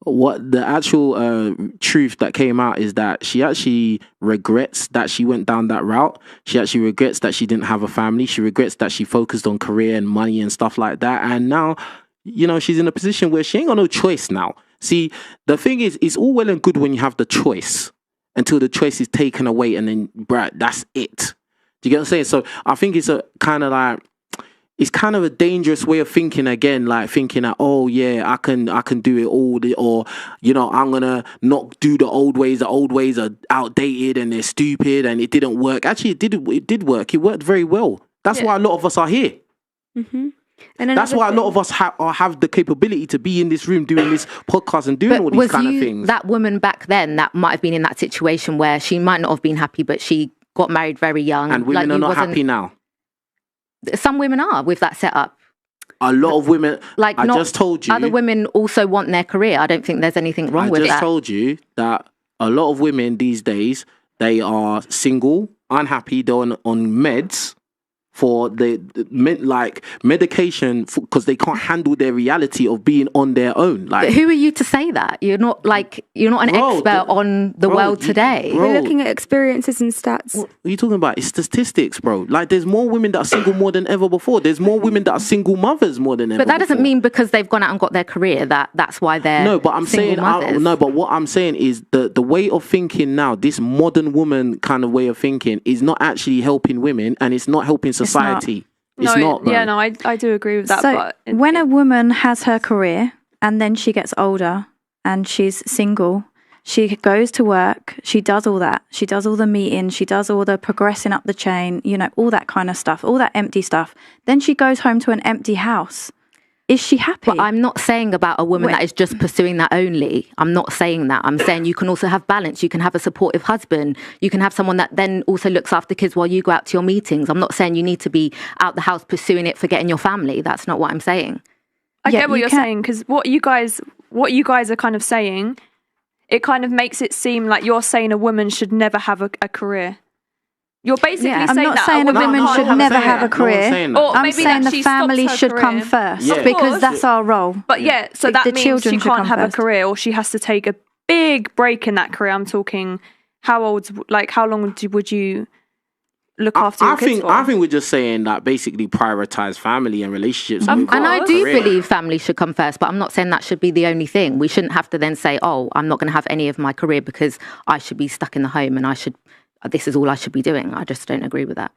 What the actual truth that came out is that she actually regrets that she went down that route. She actually regrets that she didn't have a family. She regrets that she focused on career and money and stuff like that. And now, she's in a position where she ain't got no choice now. See, the thing is, it's all well and good when you have the choice until the choice is taken away and then, bruh, that's it. Do you get what I'm saying? So I think it's a kind of like, it's kind of a dangerous way of thinking again, like thinking that, oh yeah, I can do it all, or I'm gonna not do the old ways. The old ways are outdated and they're stupid and it didn't work. Actually, it did work. It worked very well. That's why a lot of us are here. Mm-hmm. And that's why a lot of us have the capability to be in this room doing this podcast and doing all these kind of things. That woman back then that might have been in that situation where she might not have been happy, but she got married very young. And women are not happy now. Some women are with that setup. A lot of women, I just told you. Other women also want their career. I don't think there's anything wrong with that. I just told you that a lot of women these days, they are single, unhappy, they're on meds for medication because they can't handle their reality of being on their own. But who are you to say that? You're not an expert on the world today. We're looking at experiences and stats. What are you talking about? It's statistics, bro. Like, there's more women that are single more than ever before. There's more women that are single mothers more than ever. But that doesn't before. mean because they've gone out and got their career that's why they're no. But I'm single saying mothers. no. But what I'm saying is the way of thinking now, this modern woman kind of way of thinking, is not actually helping women and it's not helping society. It's not, bro. Yeah, no, I do agree with that. So but when a woman has her career and then she gets older and she's single, she goes to work, she does all that. She does all the meetings, she does all the progressing up the chain, you know, all that kind of stuff, all that empty stuff. Then she goes home to an empty house. Is she happy? But I'm not saying about a woman that is just pursuing that only. I'm not saying that. I'm saying you can also have balance. You can have a supportive husband. You can have someone that then also looks after kids while you go out to your meetings. I'm not saying you need to be out the house pursuing it, forgetting your family. That's not what I'm saying. I get what you're saying, because what you guys are kind of saying, it kind of makes it seem like you're saying a woman should never have a career. You're basically saying I'm not that saying a woman should never have a career. Or I'm maybe saying that the she stops family her should career. come first Yeah. because that's our role. But so that The means children she should can't come have first. a career, or she has to take a big break in that career. I'm talking, how long would you look after your kids for? I think we're just saying that basically prioritize family and relationships. Of And I course. do Career. believe family should come first, but I'm not saying that should be the only thing. We shouldn't have to then say, oh, I'm not going to have any of my career because I should be stuck in the home and this is all I should be doing. I just don't agree with that.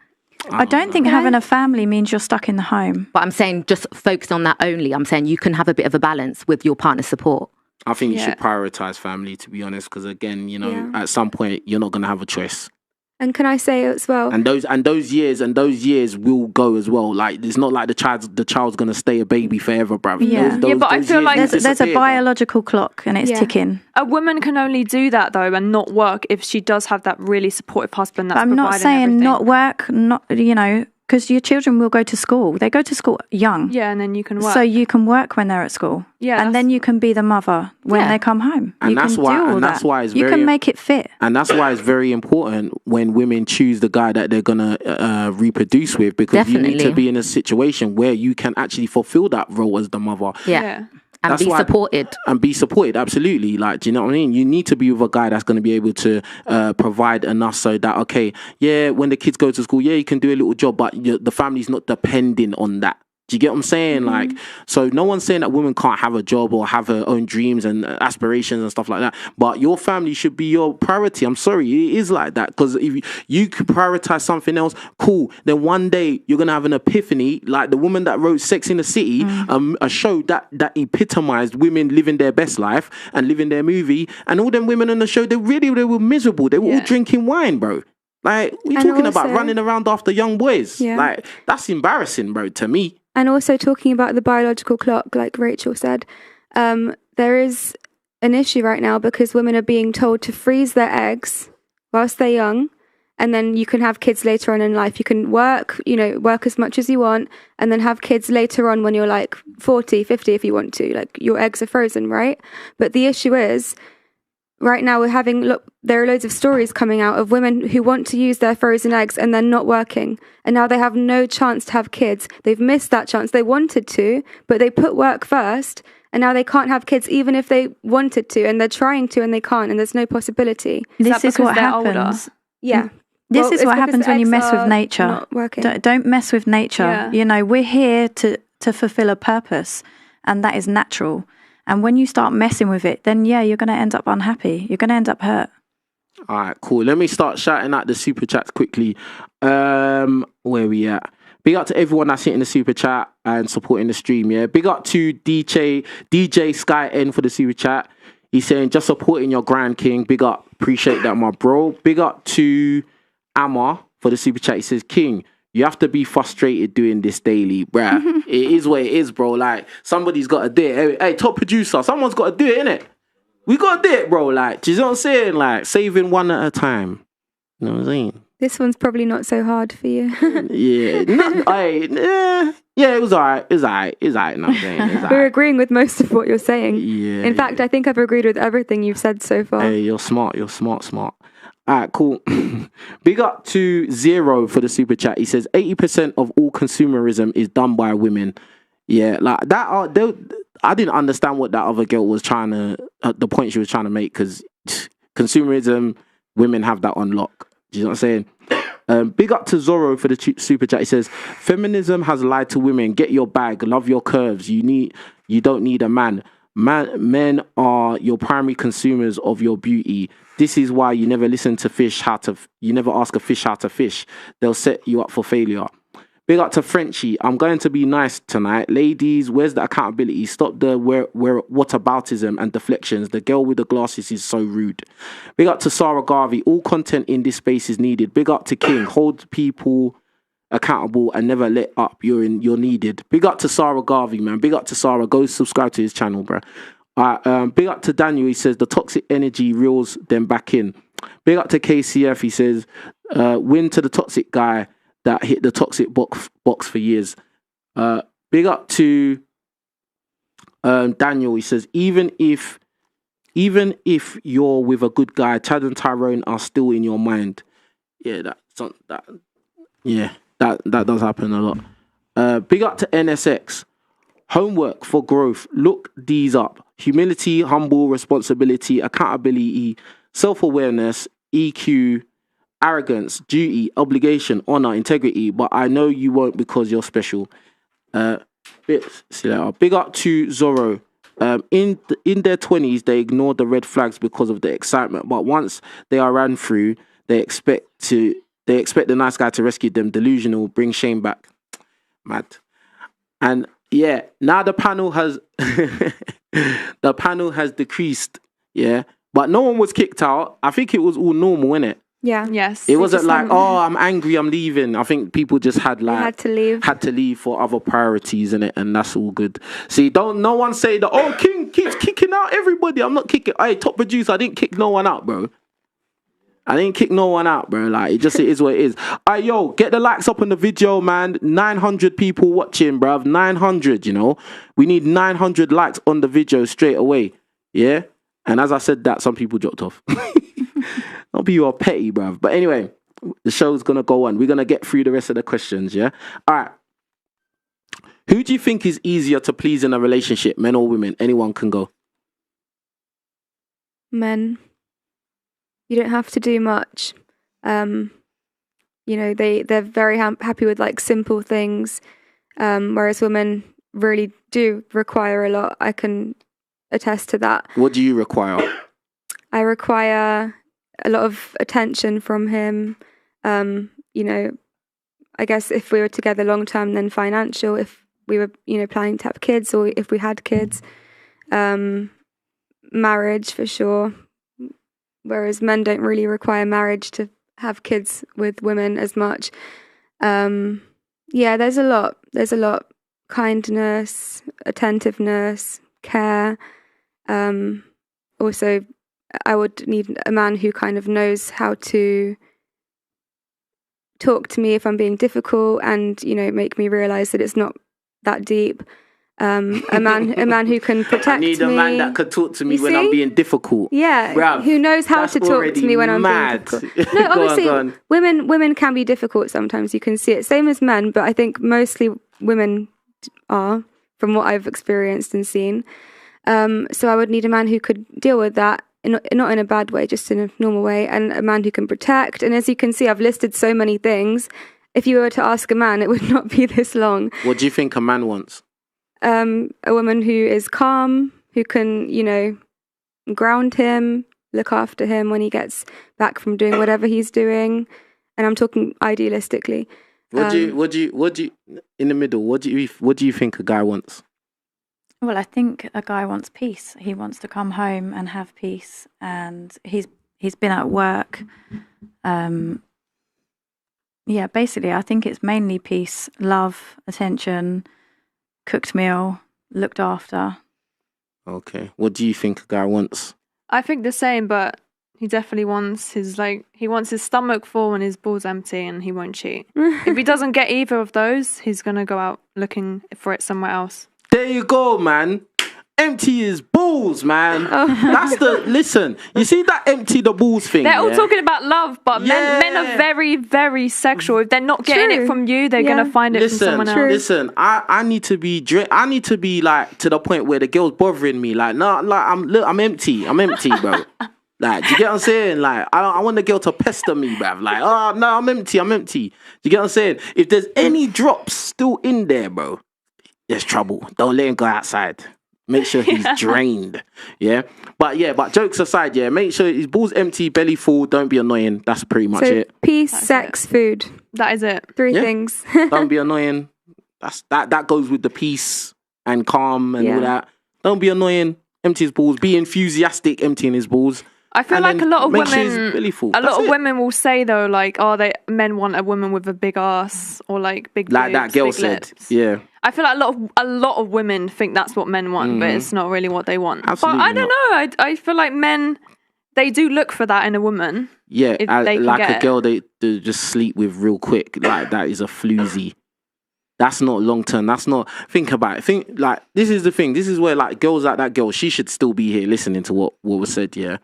I don't think having a family means you're stuck in the home. But I'm saying just focus on that only. I'm saying you can have a bit of a balance with your partner's support. I think you should prioritize family, to be honest, because again, you know, at some point you're not going to have a choice. And can I say as well? And those years will go as well. Like, it's not like the child's gonna stay a baby forever, bruv. Yeah. But I feel like There's a biological clock and it's ticking. a woman can only do that though and not work if she does have that really supportive husband that's I'm not providing saying everything. not work, not, you know, because your children will go to school. They go to school young. Yeah, and then you can work. So you can work when they're at school. Yeah, And then you can be the mother when they come home. And you that's can why- do all and that's that. why it's you very- can make it fit. And that's why it's very important when women choose the guy that they're gonna reproduce with, because you need to Definitely. be in a situation where you can actually fulfill that role as the mother. Yeah. And That's be why- supported. And be supported, absolutely. Like, do you know what I mean? You need to be with a guy that's going to be able to provide enough so that, okay, yeah, when the kids go to school, yeah, you can do a little job, but the family's not depending on that. Do you get what I'm saying? Like, so no one's saying that women can't have a job or have her own dreams and aspirations and stuff like that. But your family should be your priority. I'm sorry, it is like that. Because if you could prioritize something else, cool. Then one day you're gonna have an epiphany, like the woman that wrote Sex in the City, a show that epitomized women living their best life and living their movie. And all them women on the show, they were miserable. They were all drinking wine, bro. Like, we're And talking about also- running around after young boys. Yeah. Like, that's embarrassing, bro, to me. And also talking about the biological clock, like Rachel said, there is an issue right now because women are being told to freeze their eggs whilst they're young, and then you can have kids later on in life. You can work as much as you want, and then have kids later on when you're like 40, 50 if you want to. Like, your eggs are frozen, right? But the issue is, right now there are loads of stories coming out of women who want to use their frozen eggs and they're not working. And now they have no chance to have kids. They've missed that chance. They wanted to, but they put work first. And now they can't have kids even if they wanted to. And they're trying to and they can't. And there's no possibility. This is because what they're older? happens. Yeah. This Well, is it's what because happens the when you eggs mess with are nature. not working. Don't mess with nature. Yeah. You know, we're here to fulfill a purpose, and that is natural. And when you start messing with it, then you're going to end up unhappy. You're going to end up hurt. All right, cool. Let me start shouting out the super chats quickly. Where we at? Big up to everyone that's hitting the super chat and supporting the stream. Yeah, big up to DJ Sky N for the super chat. He's saying just supporting your Grand King. Big up, appreciate that, my bro. Big up to Amma for the super chat. He says, King, you have to be frustrated doing this daily, bruh. It is what it is, bro. Like, somebody's got to do it. Hey, top producer, someone's got to do it, innit? We got to do it, bro. Like, do you know what I'm saying? Like, saving one at a time. You know what I'm saying? This one's probably not so hard for you. Yeah. Yeah, it was all right. It was all right. It was all right. No, I'm saying, it was all We're right. agreeing with most of what you're saying. Yeah. In fact, I think I've agreed with everything you've said so far. Hey, you're smart. You're smart. All right, cool. Big up to Zero for the super chat. He says 80% of all consumerism is done by women. Yeah, like that. I didn't understand what that other girl was trying to, the point she was trying to make, because consumerism, women have that on lock. Do you know what I'm saying? Big up to Zorro for the super chat. He says, feminism has lied to women. Get your bag. Love your curves. You don't need a man. Men are your primary consumers of your beauty. This is why you never listen to you never ask a fish how to fish. They'll set you up for failure. Big up to Frenchie. I'm going to be nice tonight. Ladies, where's the accountability? Stop the where whataboutism and deflections. The girl with the glasses is so rude. Big up to Sarah Garvey. All content in this space is needed. Big up to King. Hold people accountable and never let up. You're needed. Big up to Sarah Garvey, man. Big up to Sarah. Go subscribe to his channel, bro. Big up to Daniel. He says the toxic energy reels them back in. Big up to KCF. He says win to the toxic guy that hit the toxic box for years. Big up to Daniel. He says even if you're with a good guy, Chad and Tyrone are still in your mind. Yeah, that does happen a lot. Big up to NSX. Homework for growth. Look these up. Humility, humble, responsibility, accountability, self-awareness, EQ, arrogance, duty, obligation, honor, integrity. But I know you won't because you're special. Big up to Zorro. In their 20s, they ignore the red flags because of the excitement. But once they are ran through, they expect the nice guy to rescue them. Delusional, bring shame back. Mad. And yeah, now the panel has decreased. Yeah, but no one was kicked out. I think it was all normal, innit? Yeah. Yes. It wasn't like, oh, I'm angry, I'm leaving. I think people just had had to leave for other priorities in it, and that's all good. See, no one say that, oh, King keeps kicking out everybody. I'm not kicking. Hey, top producer, I didn't kick no one out, bro. I didn't kick no one out, bro. Like, it is what it is. Alright, yo, get the likes up on the video, man. 900 people watching, bruv. 900, you know. We need 900 likes on the video straight away. Yeah? And as I said that, some people dropped off. Not be your petty, bruv. But anyway, the show's gonna go on. We're gonna get through the rest of the questions, yeah? Alright. Who do you think is easier to please in a relationship, men or women? Anyone can go. Men. You don't have to do much. You know, they're very happy with like simple things, whereas women really do require a lot. I can attest to that. What do you require? I require a lot of attention from him. You know, I guess if we were together long term, then financial. If we were, you know, planning to have kids, or if we had kids, marriage for sure. Whereas men don't really require marriage to have kids with women as much. Yeah, there's a lot. Kindness, attentiveness, care. Also, I would need a man who kind of knows how to talk to me if I'm being difficult, and, you know, make me realize that it's not that deep. A man who can protect me. I need a man that could talk to me when I'm being difficult. Yeah, Bruv, who knows how to talk to me when I'm being difficult. No, obviously, women can be difficult sometimes. You can see it. Same as men, but I think mostly women are, from what I've experienced and seen. So I would need a man who could deal with that, not in a bad way, just in a normal way, and a man who can protect. And as you can see, I've listed so many things. If you were to ask a man, it would not be this long. What do you think a man wants? A woman who is calm, who can, you know, ground him, look after him when he gets back from doing whatever he's doing. And I'm talking idealistically. What do you in the middle? What do you think a guy wants? Well, I think a guy wants peace. He wants to come home and have peace. And he's been at work. Yeah, basically, I think it's mainly peace, love, attention, cooked meal, looked after. Okay. What do you think a guy wants? I think the same, but he definitely wants his stomach full and his balls empty, and he won't cheat. If he doesn't get either of those, he's gonna go out looking for it somewhere else. There you go, man. Empty his balls, man. That's listen, you see that empty the balls thing? They're all talking about love, but men are very, very sexual. If they're not getting it from you, they're going to find it from someone else. Listen, I need to be like to the point where the girl's bothering me. Like, no, like I'm empty, bro. Like, do you get what I'm saying? Like, I want the girl to pester me, bruv. Like, oh, no, I'm empty. Do you get what I'm saying? If there's any drops still in there, bro, there's trouble. Don't let him go outside. Make sure he's drained. Yeah. But jokes aside, make sure his balls empty, belly full. Don't be annoying. That's pretty much it. Peace, sex, food. That is it. Three Yeah. things. Don't be annoying. That goes with the peace and calm and all that. Don't be annoying. Empty his balls. Be enthusiastic. Emptying his balls. I feel And like a then lot of make sure his women, belly full. a lot That's of it. women will say though, like, oh, men want a woman with a big ass or like big Like that boobs, girl big said. lips. Yeah. I feel like a lot of women think that's what men want, but it's not really what they want. Absolutely but I don't know. I feel like men, they do look for that in a woman. Yeah. If they can Like get a it. girl they just sleep with real quick. Like that is a floozy. That's not long term. That's not. Think about it. Think like this is the thing. This is where like girls like that girl. She should still be here listening to what was said. Yeah.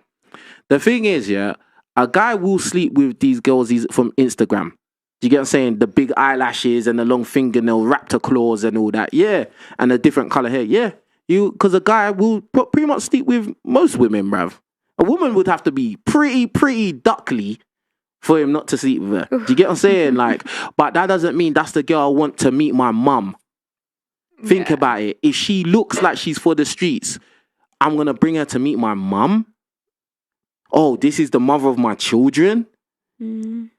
The thing is, yeah, a guy will sleep with these girls from Instagram. Do you get what I'm saying? The big eyelashes and the long fingernail, raptor claws and all that. Yeah. And the different color hair. Yeah. Because a guy will pretty much sleep with most women, bruv. A woman would have to be pretty duckly for him not to sleep with her. Do you get what I'm saying? Like, but that doesn't mean that's the girl I want to meet my mum. Think about it. If she looks like she's for the streets, I'm going to bring her to meet my mum. Oh, this is the mother of my children.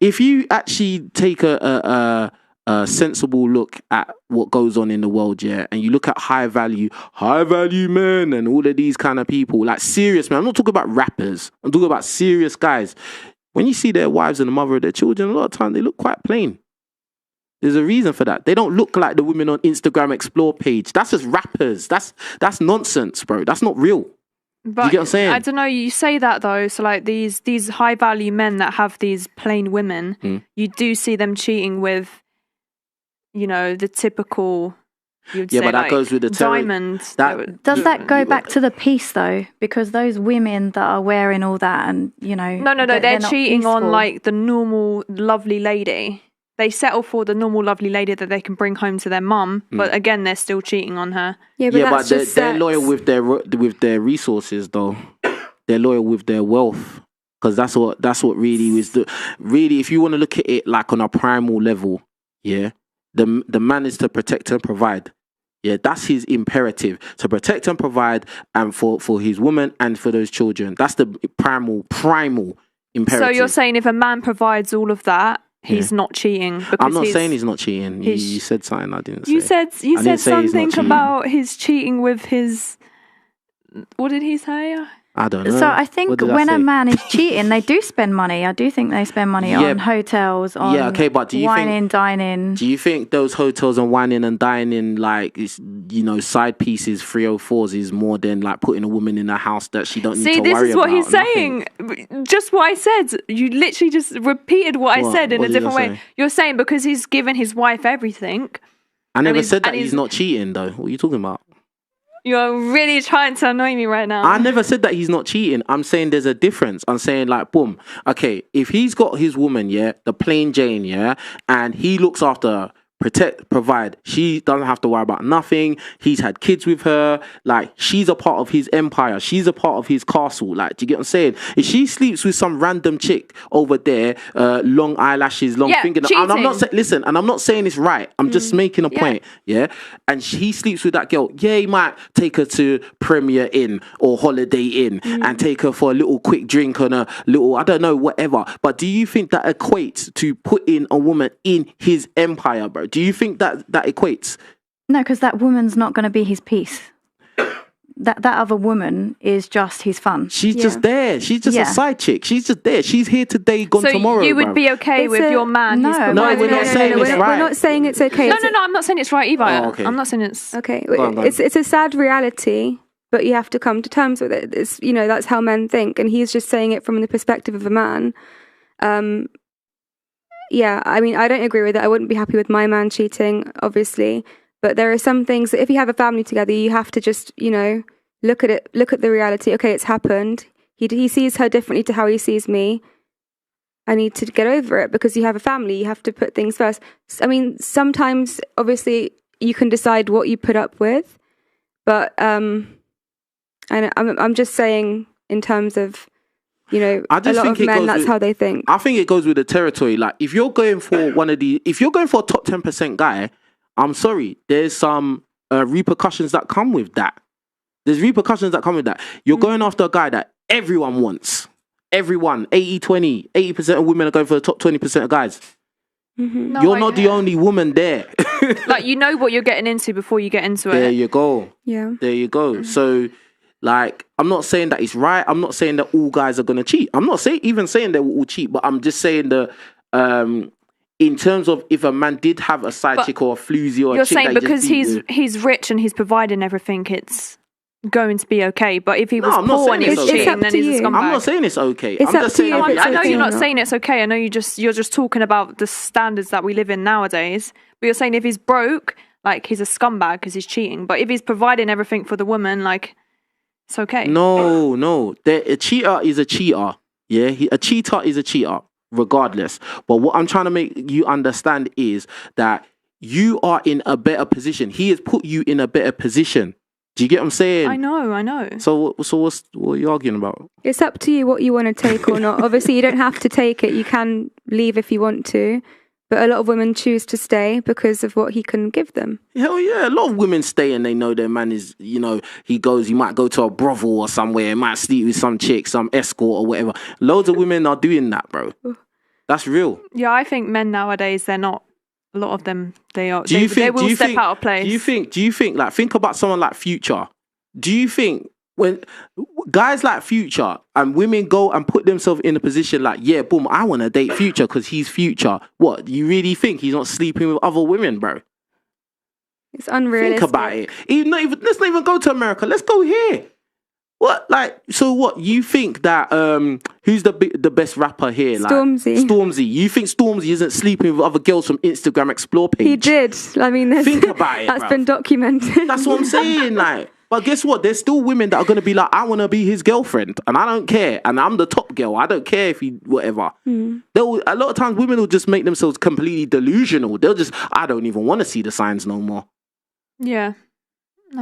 If you actually take a sensible look at what goes on in the world, yeah, and you look at high value men and all of these kind of people, like serious men. I'm not talking about rappers. I'm talking about serious guys. When you see their wives and the mother of their children, a lot of time they look quite plain. There's a reason for that. They don't look like the women on Instagram Explore page. That's just rappers. That's nonsense, bro. That's not real. But you get what I'm saying? I don't know. You say that though. So like these high value men that have these plain women, you do see them cheating with, the typical. You'd say, but that like, goes with the diamond. Does that go back to the peace though? Because those women that are wearing all that and, No, they're not cheating on peaceful. like the normal lovely lady. They settle for the normal lovely lady that they can bring home to their mum, but again, they're still cheating on her. Yeah, but Yeah, that's but just they're sex. loyal with their resources, though. They're loyal with their wealth, because that's what really is really. If you want to look at it like on a primal level, yeah, the man is to protect and provide. Yeah, that's his imperative, to protect and provide, and for his woman and for those children. That's the primal imperative. So you're saying if a man provides all of that, he's not cheating? Because I'm not saying he's not cheating. You said something I didn't say. You said I didn't say he's not something cheating. about his cheating with his. What did he say? I don't know. So I think What did I when say? a man is cheating, they do spend money. I do think they spend money Yeah. on hotels, on but do you wining, think, dining. Do you think those hotels and whining and dining, like, side pieces, 304s, is more than like putting a woman in a house that she don't need See, to this worry is what about? he's saying. Just what I said. You literally just repeated what I What? said in What a did I different way. say? You're saying because he's given his wife everything. I never he's- said that and he's he's- not cheating, though. What are you talking about? You're really trying to annoy me right now. I never said that he's not cheating. I'm saying there's a difference. I'm saying, like, boom. Okay, if he's got his woman, yeah, the plain Jane, yeah, and he looks after her, protect, provide. She doesn't have to worry about nothing. He's had kids with her. Like, she's a part of his empire. She's a part of his castle. Like, do you get what I'm saying? If she sleeps with some random chick over there, long eyelashes, long fingernails, and I'm not cheating. listen, and I'm not saying it's right. I'm just making a point, yeah. And he sleeps with that girl. Yeah, he might take her to Premier Inn or Holiday Inn and take her for a little quick drink on a little, I don't know, whatever. But do you think that equates to putting a woman in his empire, bro? Do you think that equates? No, because that woman's not going to be his peace. That other woman is just his fun. She's just there. She's just a Yeah. side chick. She's just there. She's here today, gone so tomorrow. you would bruv. be okay It's with a- your man? No. who's No, providing we're not everything? saying it's we're right. not saying it's okay. No, I'm not saying it's right either. Oh, okay. I'm not saying it's. Okay, Go on. it's a sad reality, but you have to come to terms with it. It's that's how men think, and he's just saying it from the perspective of a man. Yeah, I mean, I don't agree with it. I wouldn't be happy with my man cheating, obviously, but there are some things that if you have a family together, you have to just look at it, look at the reality. Okay, it's happened. He sees her differently to how he sees me. I need to get over it because you have a family. You have to put things first. I mean, sometimes, obviously, you can decide what you put up with, but and I'm just saying in terms of, I a just lot think of it men, goes that's with- how they think. I think it goes with the territory. Like, if you're going for if you're going for a top 10% guy, I'm sorry, there's some repercussions that come with that. There's repercussions that come with that. You're going after a guy that everyone wants. Everyone, 80-20, 80% of women are going for the top 20% of guys. No, You're not the only woman there. Like, you know what you're getting into before you get into There it. you go. Yeah. There you go. So, like, I'm not saying that it's right. I'm not saying that all guys are gonna cheat. I'm not saying they will all cheat, but I'm just saying that in terms of if a man did have a side But chick or a floozy or a You're chick saying that he because just beat with- he's rich and he's providing everything, it's going to be okay. But if he was I'm not poor and he saying was it's okay. cheating, It's then up to he's a you. scumbag. I'm not saying it's okay. It's I'm up just to saying. you if it's I know okay you're or not not. saying it's okay. I know you're just talking about the standards that we live in nowadays. But you're saying if he's broke, like, he's a scumbag because he's cheating. But if he's providing everything for the woman, like, it's okay. No. A cheater is a cheater. Yeah, a cheater is a cheater, regardless. But what I'm trying to make you understand is that you are in a better position. He has put you in a better position. Do you get what I'm saying? I know. So what are you arguing about? It's up to you what you want to take or not. Obviously, you don't have to take it. You can leave if you want to. But a lot of women choose to stay because of what he can give them. Hell yeah, a lot of women stay and they know their man is, he might go to a brothel or somewhere, might sleep with some chick, some escort or whatever. Loads of women are doing that, bro. That's real. Yeah, I think men nowadays, they're not. A lot of them, they are. Do you They think? will step out of place. Do you think? Like, think about someone like Future. Do you think when guys like Future and women go and put themselves in a position like, yeah, boom, I want to date Future because he's Future. What, you really think he's not sleeping with other women, bro? It's unrealistic. Think about it. Let's not even go to America. Let's go here. What, like, so what, you think that who's the best rapper here? Like, Stormzy. You think Stormzy isn't sleeping with other girls from Instagram Explore page? He did. I mean, Think about it, that's bruv. been documented. That's what I'm saying, like. But guess what? There's still women that are going to be like, I want to be his girlfriend, and I don't care, and I'm the top girl. I don't care if he whatever. A lot of times, women will just make themselves completely delusional. They'll just, I don't even want to see the signs no more. Yeah.